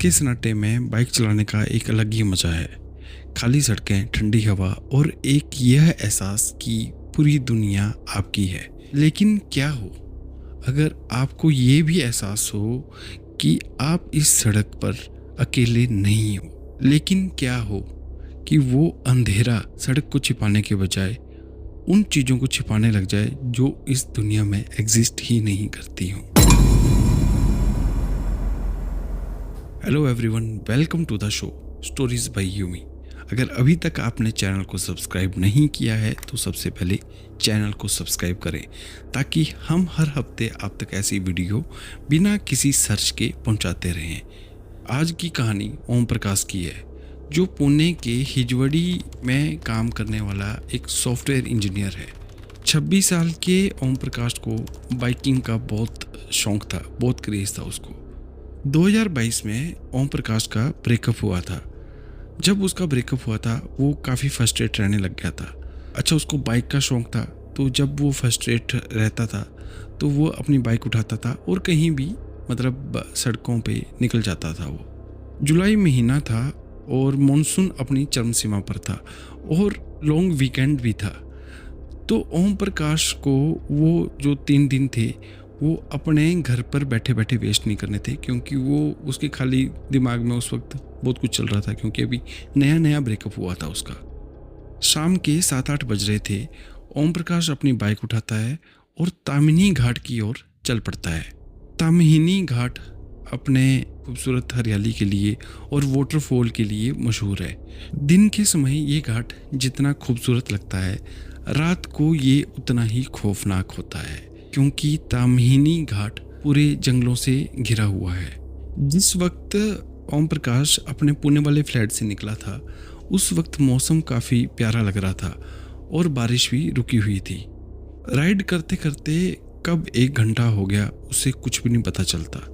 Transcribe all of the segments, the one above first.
के सन्नाटे में बाइक चलाने का एक अलग ही मज़ा है। खाली सड़कें, ठंडी हवा और एक यह एहसास कि पूरी दुनिया आपकी है। लेकिन क्या हो अगर आपको ये भी एहसास हो कि आप इस सड़क पर अकेले नहीं हो। लेकिन क्या हो कि वो अंधेरा सड़क को छिपाने के बजाय उन चीज़ों को छिपाने लग जाए जो इस दुनिया में एग्जिस्ट ही नहीं करती हों। Hello everyone, welcome to the show stories by Yumi. अगर अभी तक आपने चैनल को सब्सक्राइब नहीं किया है तो सबसे पहले चैनल को सब्सक्राइब करें ताकि हम हर हफ्ते आप तक ऐसी वीडियो बिना किसी सर्च के पहुंचाते रहें। आज की कहानी ओम प्रकाश की है, जो पुणे के हिजवड़ी में काम करने वाला एक सॉफ्टवेयर इंजीनियर है। 26 साल के ओम प्रकाश को बाइकिंग का बहुत शौक था, बहुत क्रेज था उसको। 2022 में ओम प्रकाश का ब्रेकअप हुआ था। जब उसका ब्रेकअप हुआ था वो काफ़ी फ्रस्ट्रेट रहने लग गया था। अच्छा, उसको बाइक का शौक था, तो जब वो फ्रस्ट्रेट रहता था तो वो अपनी बाइक उठाता था और कहीं भी सड़कों पे निकल जाता था। वो जुलाई महीना था और मॉनसून अपनी चरम सीमा पर था और लॉन्ग वीकेंड भी था। तो ओम प्रकाश को वो जो 3 दिन थे वो अपने घर पर बैठे बैठे वेस्ट नहीं करने थे, क्योंकि वो उसके खाली दिमाग में उस वक्त बहुत कुछ चल रहा था, क्योंकि अभी नया नया ब्रेकअप हुआ था उसका। शाम के 7-8 बज रहे थे। ओम प्रकाश अपनी बाइक उठाता है और तामिनी घाट की ओर चल पड़ता है। तामिनी घाट अपने खूबसूरत हरियाली के लिए और वाटरफॉल के लिए मशहूर है। दिन के समय ये घाट जितना खूबसूरत लगता है, रात को ये उतना ही खौफनाक होता है, क्योंकि तामिनी घाट पूरे जंगलों से घिरा हुआ है। जिस वक्त ओम प्रकाश अपने पुणे वाले फ्लैट से निकला था उस वक्त मौसम काफ़ी प्यारा लग रहा था और बारिश भी रुकी हुई थी। राइड करते करते कब 1 घंटा हो गया उसे कुछ भी नहीं पता चलता।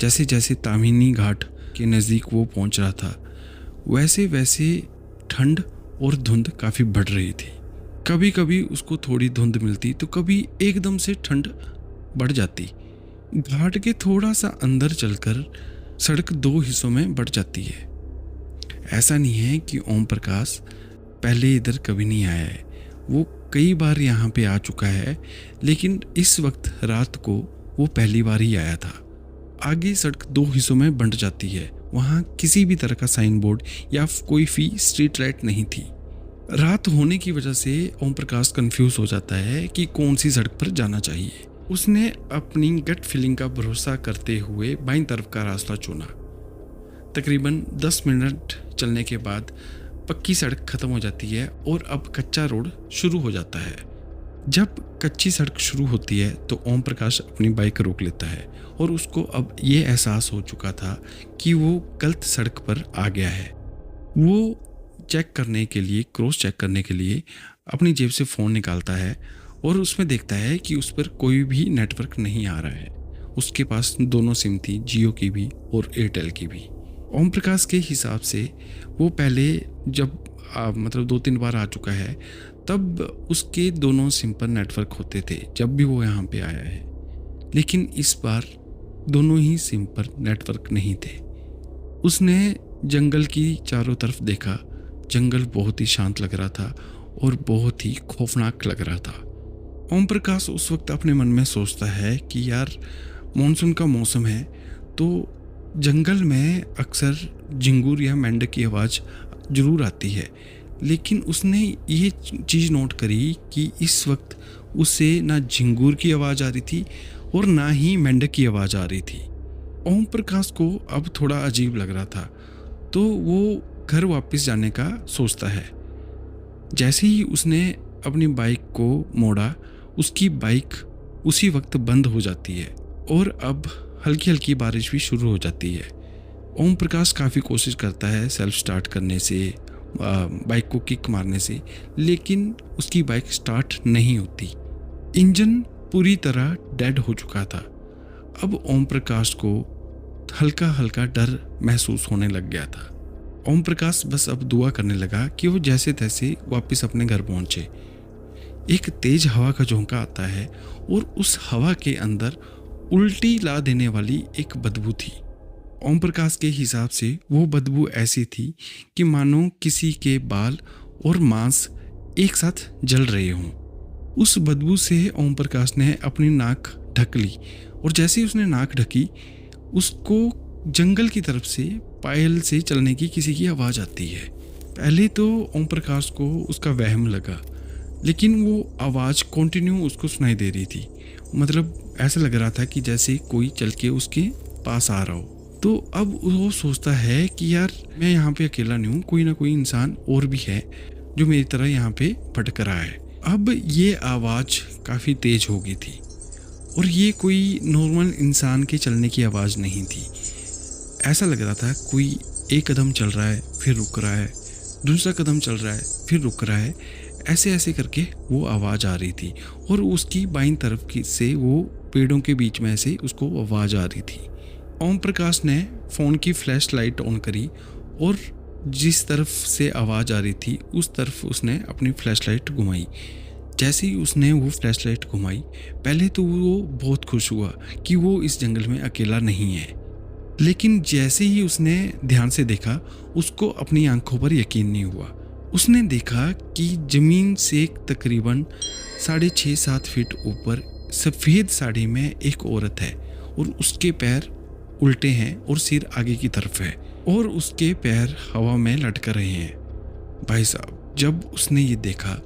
जैसे जैसे तामिनी घाट के नज़दीक वो पहुंच रहा था वैसे वैसे ठंड और धुंध काफ़ी बढ़ रही थी। कभी कभी उसको थोड़ी धुंध मिलती तो कभी एकदम से ठंड बढ़ जाती। घाट के थोड़ा सा अंदर चलकर सड़क 2 हिस्सों में बढ़ जाती है। ऐसा नहीं है कि ओम प्रकाश पहले इधर कभी नहीं आया है, वो कई बार यहाँ पे आ चुका है, लेकिन इस वक्त रात को वो पहली बार ही आया था। आगे सड़क 2 हिस्सों में बंट जाती है। वहाँ किसी भी तरह का साइन बोर्ड या कोई स्ट्रीट लाइट नहीं थी। रात होने की वजह से ओम प्रकाश कंफ्यूज हो जाता है कि कौन सी सड़क पर जाना चाहिए। उसने अपनी गट फीलिंग का भरोसा करते हुए बाईं तरफ का रास्ता चुना। तकरीबन 10 मिनट चलने के बाद पक्की सड़क खत्म हो जाती है और अब कच्चा रोड शुरू हो जाता है। जब कच्ची सड़क शुरू होती है तो ओम प्रकाश अपनी बाइक रोक लेता है और उसको अब ये एहसास हो चुका था कि वो गलत सड़क पर आ गया है। वो चेक करने के लिए, क्रॉस चेक करने के लिए अपनी जेब से फ़ोन निकालता है और उसमें देखता है कि उस पर कोई भी नेटवर्क नहीं आ रहा है। उसके पास दोनों सिम थी, जियो की भी और एयरटेल की भी। ओम प्रकाश के हिसाब से वो पहले जब 2-3 बार आ चुका है तब उसके दोनों सिम पर नेटवर्क होते थे जब भी वो यहाँ पे आया है, लेकिन इस बार दोनों ही सिम पर नेटवर्क नहीं थे। उसने जंगल की चारों तरफ देखा। जंगल बहुत ही शांत लग रहा था और बहुत ही खौफनाक लग रहा था। ओम प्रकाश उस वक्त अपने मन में सोचता है कि यार, मॉनसून का मौसम है तो जंगल में अक्सर झिंगुर या मेंढक की आवाज़ ज़रूर आती है, लेकिन उसने ये चीज़ नोट करी कि इस वक्त उसे ना झिंगुर की आवाज़ आ रही थी और ना ही मेंढक की आवाज़ आ रही थी। ओम प्रकाश को अब थोड़ा अजीब लग रहा था, तो वो घर वापस जाने का सोचता है। जैसे ही उसने अपनी बाइक को मोड़ा, उसकी बाइक उसी वक्त बंद हो जाती है और अब हल्की हल्की बारिश भी शुरू हो जाती है। ओम प्रकाश काफ़ी कोशिश करता है सेल्फ स्टार्ट करने से, बाइक को किक मारने से, लेकिन उसकी बाइक स्टार्ट नहीं होती। इंजन पूरी तरह डेड हो चुका था। अब ओम प्रकाश को हल्का हल्का डर महसूस होने लग गया था। ओम प्रकाश बस अब दुआ करने लगा कि वो जैसे तैसे वापस अपने घर पहुंचे। एक तेज हवा का झोंका आता है और उस हवा के अंदर उल्टी ला देने वाली एक बदबू थी। ओम प्रकाश के हिसाब से वो बदबू ऐसी थी कि मानो किसी के बाल और मांस एक साथ जल रहे हों। उस बदबू से ओम प्रकाश ने अपनी नाक ढक ली और जैसे ही उसने नाक ढकी उसको जंगल की तरफ से पायल से चलने की किसी की आवाज़ आती है। पहले तो ओम प्रकाश को उसका वहम लगा, लेकिन वो आवाज़ कंटिन्यू उसको सुनाई दे रही थी। मतलब ऐसा लग रहा था कि जैसे कोई चल के उसके पास आ रहा हो। तो अब वो सोचता है कि यार मैं यहाँ पे अकेला नहीं हूँ, कोई ना कोई इंसान और भी है जो मेरी तरह यहाँ पे भटक रहा है। अब ये आवाज़ काफ़ी तेज हो गई थी और ये कोई नॉर्मल इंसान के चलने की आवाज़ नहीं थी। ऐसा लग रहा था कोई एक कदम चल रहा है फिर रुक रहा है, दूसरा कदम चल रहा है फिर रुक रहा है, ऐसे ऐसे करके वो आवाज़ आ रही थी और उसकी बाईं तरफ की से वो पेड़ों के बीच में से उसको आवाज़ आ रही थी। ओम प्रकाश ने फ़ोन की फ्लैश लाइट ऑन करी और जिस तरफ से आवाज़ आ रही थी उस तरफ उसने अपनी फ्लैश लाइट घुमाई। जैसे ही उसने वो फ्लैश लाइट घुमाई, पहले तो वो बहुत खुश हुआ कि वो इस जंगल में अकेला नहीं है, लेकिन जैसे ही उसने ध्यान से देखा उसको अपनी आंखों पर यकीन नहीं हुआ। उसने देखा कि ज़मीन से तकरीबन 6.5-7 फीट ऊपर सफ़ेद साड़ी में एक औरत है और उसके पैर उल्टे हैं और सिर आगे की तरफ है और उसके पैर हवा में लटक रहे हैं। भाई साहब, जब उसने ये देखा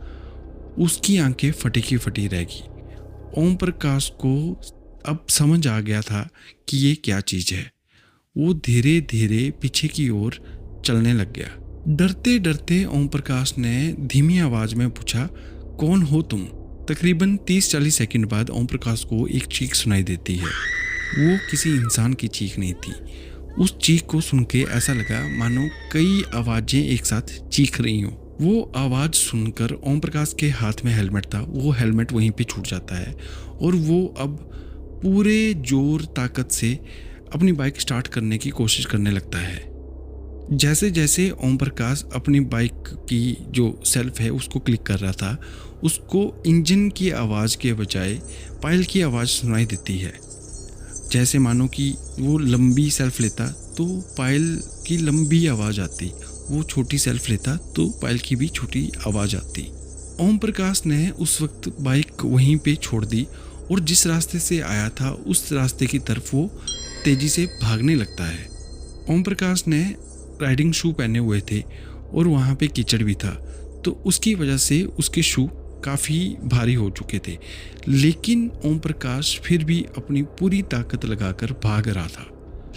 उसकी आंखें फटी की फटी रह गई। ओम प्रकाश को अब समझ आ गया था कि ये क्या चीज़ है। वो धीरे धीरे पीछे की ओर चलने लग गया। डरते डरते ओम प्रकाश ने धीमी आवाज़ में पूछा, कौन हो तुम? तकरीबन 30-40 सेकंड बाद ओम प्रकाश को एक चीख सुनाई देती है। वो किसी इंसान की चीख नहीं थी। उस चीख को सुन के ऐसा लगा मानो कई आवाज़ें एक साथ चीख रही हों। वो आवाज़ सुनकर ओम प्रकाश के हाथ में हेलमेट था, वो हेलमेट वहीं पे छूट जाता है और वो अब पूरे जोर ताकत से अपनी बाइक स्टार्ट करने की कोशिश करने लगता है। जैसे जैसे ओम प्रकाश अपनी बाइक की जो सेल्फ है उसको क्लिक कर रहा था, उसको इंजन की आवाज़ के बजाय पायल की आवाज़ सुनाई देती है। जैसे मानो कि वो लंबी सेल्फ लेता तो पायल की लंबी आवाज़ आती, वो छोटी सेल्फ लेता तो पायल की भी छोटी आवाज़ आती। ओम प्रकाश ने उस वक्त बाइक वहीं पे छोड़ दी और जिस रास्ते से आया था उस रास्ते की तरफ वो तेज़ी से भागने लगता है। ओम प्रकाश ने राइडिंग शू पहने हुए थे और वहाँ पे कीचड़ भी था, तो उसकी वजह से उसके शू काफ़ी भारी हो चुके थे, लेकिन ओम प्रकाश फिर भी अपनी पूरी ताकत लगाकर भाग रहा था।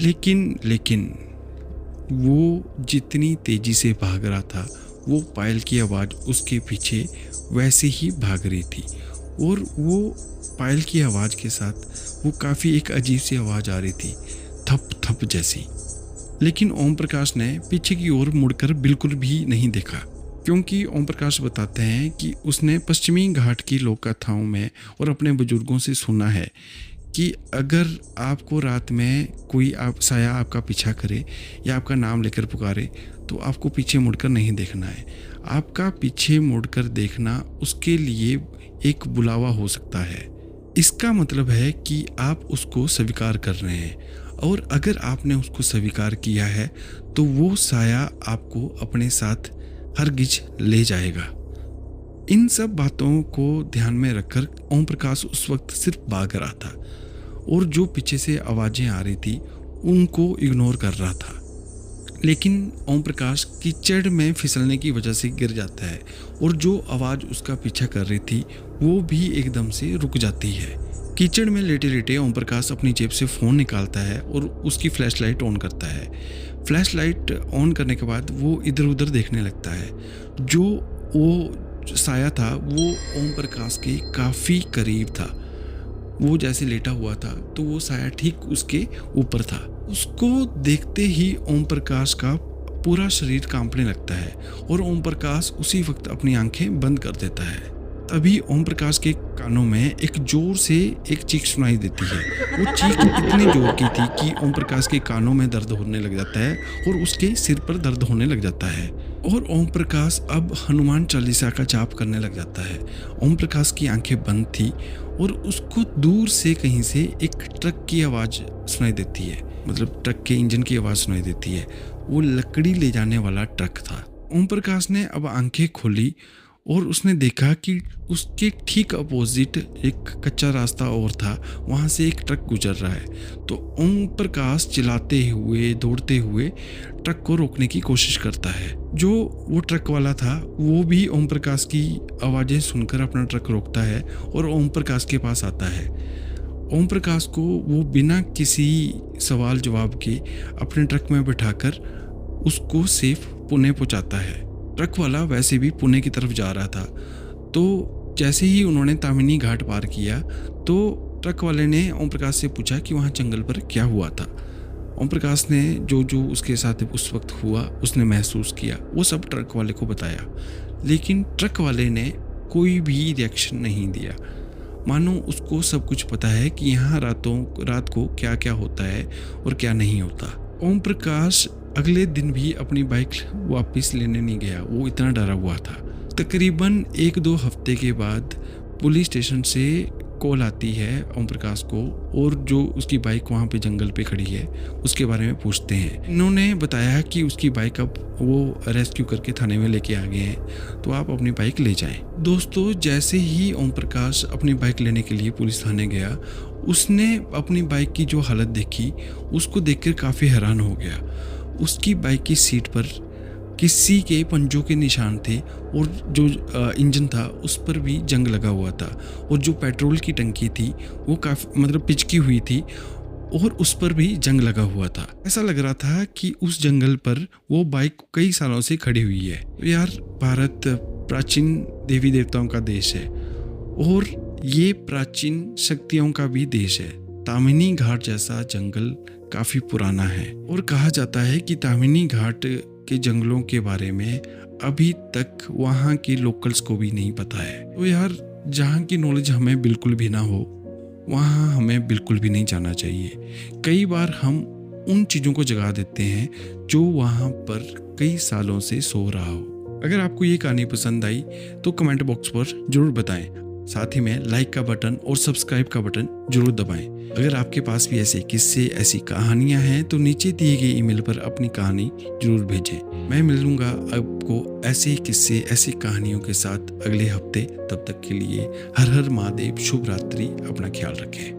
लेकिन वो जितनी तेज़ी से भाग रहा था वो पायल की आवाज़ उसके पीछे वैसे ही भाग रही थी और वो पायल की आवाज़ के साथ वो काफ़ी एक अजीब सी आवाज़ आ रही थी, थप थप जैसी। लेकिन ओम प्रकाश ने पीछे की ओर मुड़कर बिल्कुल भी नहीं देखा, क्योंकि ओम प्रकाश बताते हैं कि उसने पश्चिमी घाट की लोक कथाओं में और अपने बुजुर्गों से सुना है कि अगर आपको रात में कोई साया आपका पीछा करे या आपका नाम लेकर पुकारे तो आपको पीछे मुड़कर नहीं देखना है। आपका पीछे मुड़कर देखना उसके लिए एक बुलावा हो सकता है। इसका मतलब है कि आप उसको स्वीकार कर रहे हैं और अगर आपने उसको स्वीकार किया है तो वो साया आपको अपने साथ हरगिज ले जाएगा। इन सब बातों को ध्यान में रखकर ओम प्रकाश उस वक्त सिर्फ भाग रहा था और जो पीछे से आवाज़ें आ रही थी उनको इग्नोर कर रहा था। लेकिन ओम प्रकाश कीचड़ में फिसलने की वजह से गिर जाता है और जो आवाज़ उसका पीछा कर रही थी वो भी एकदम से रुक जाती है। कीचड़ में लेटे लेटे ओम प्रकाश अपनी जेब से फ़ोन निकालता है और उसकी फ्लैश लाइट ऑन करता है। फ्लैश लाइट ऑन करने के बाद वो इधर उधर देखने लगता है। जो वो साया था वो ओम प्रकाश के काफ़ी करीब था। वो जैसे लेटा हुआ था तो वो साया ठीक उसके ऊपर था। उसको देखते ही ओम प्रकाश का पूरा शरीर कांपने लगता है और ओम प्रकाश उसी वक्त अपनी आंखें बंद कर देता है। तभी ओम प्रकाश के कानों में एक जोर से एक चीख सुनाई देती है। वो चीख इतनी जोर की थी कि ओम प्रकाश के कानों में दर्द होने लग जाता है और उसके सिर पर दर्द होने लग जाता है और ओम प्रकाश अब हनुमान चालीसा का जाप करने लग जाता है। ओम प्रकाश की आंखें बंद थी और उसको दूर से कहीं से एक ट्रक की आवाज़ सुनाई देती है। मतलब ट्रक के इंजन की आवाज़ सुनाई देती है। वो लकड़ी ले जाने वाला ट्रक था। ओम प्रकाश ने अब आंखें खोली और उसने देखा कि उसके ठीक अपोजिट एक कच्चा रास्ता और था, वहाँ से एक ट्रक गुजर रहा है। तो ओम प्रकाश चिल्लाते हुए दौड़ते हुए ट्रक को रोकने की कोशिश करता है। जो वो ट्रक वाला था वो भी ओम प्रकाश की आवाज़ें सुनकर अपना ट्रक रोकता है और ओम प्रकाश के पास आता है। ओम प्रकाश को वो बिना किसी सवाल जवाब के अपने ट्रक में बिठाकर उसको सेफ पुणे पहुंचाता है। ट्रक वाला वैसे भी पुणे की तरफ जा रहा था। तो जैसे ही उन्होंने तामिनी घाट पार किया तो ट्रक वाले ने ओम प्रकाश से पूछा कि वहाँ जंगल पर क्या हुआ था। ओम प्रकाश ने जो जो उसके साथ उस वक्त हुआ उसने महसूस किया वो सब ट्रक वाले को बताया, लेकिन ट्रक वाले ने कोई भी रिएक्शन नहीं दिया, मानो उसको सब कुछ पता है कि यहाँ रात को क्या क्या होता है और क्या नहीं होता। ओम प्रकाश अगले दिन भी अपनी बाइक वापस लेने नहीं गया, वो इतना डरा हुआ था। तकरीबन 1-2 हफ्ते के बाद पुलिस स्टेशन से कॉल आती है ओम प्रकाश को, और जो उसकी बाइक वहाँ पे जंगल पे खड़ी है उसके बारे में पूछते हैं। इन्होंने बताया कि उसकी बाइक अब वो रेस्क्यू करके थाने में लेके आ गए हैं, तो आप अपनी बाइक ले जाएं। दोस्तों, जैसे ही ओम प्रकाश अपनी बाइक लेने के लिए पुलिस थाने गया, उसने अपनी बाइक की जो हालत देखी उसको देखकर काफ़ी हैरान हो गया। उसकी बाइक की सीट पर किसी के पंजों के निशान थे और जो इंजन था उस पर भी जंग लगा हुआ था, और जो पेट्रोल की टंकी थी वो काफ़ी मतलब पिचकी हुई थी और उस पर भी जंग लगा हुआ था। ऐसा लग रहा था कि उस जंगल पर वो बाइक कई सालों से खड़ी हुई है। यार, भारत प्राचीन देवी देवताओं का देश है और ये प्राचीन शक्तियों का भी देश है। तामिनी घाट जैसा जंगल काफ़ी पुराना है और कहा जाता है कि तामिनी घाट के जंगलों के बारे में अभी तक वहाँ के लोकल्स को भी नहीं पता है। तो यार, जहाँ की नॉलेज हमें बिल्कुल भी ना हो वहाँ हमें बिल्कुल भी नहीं जाना चाहिए। कई बार हम उन चीज़ों को जगा देते हैं जो वहाँ पर कई सालों से सो रहा हो। अगर आपको ये कहानी पसंद आई तो कमेंट बॉक्स पर ज़रूर बताएं। साथ ही में लाइक का बटन और सब्सक्राइब का बटन जरूर दबाएं। अगर आपके पास भी ऐसे किस्से, ऐसी कहानियां हैं तो नीचे दिए गए ईमेल पर अपनी कहानी जरूर भेजें। मैं मिलूंगा आपको ऐसे किस्से, ऐसी कहानियों के साथ अगले हफ्ते। तब तक के लिए हर हर महादेव, शुभ रात्रि, अपना ख्याल रखें।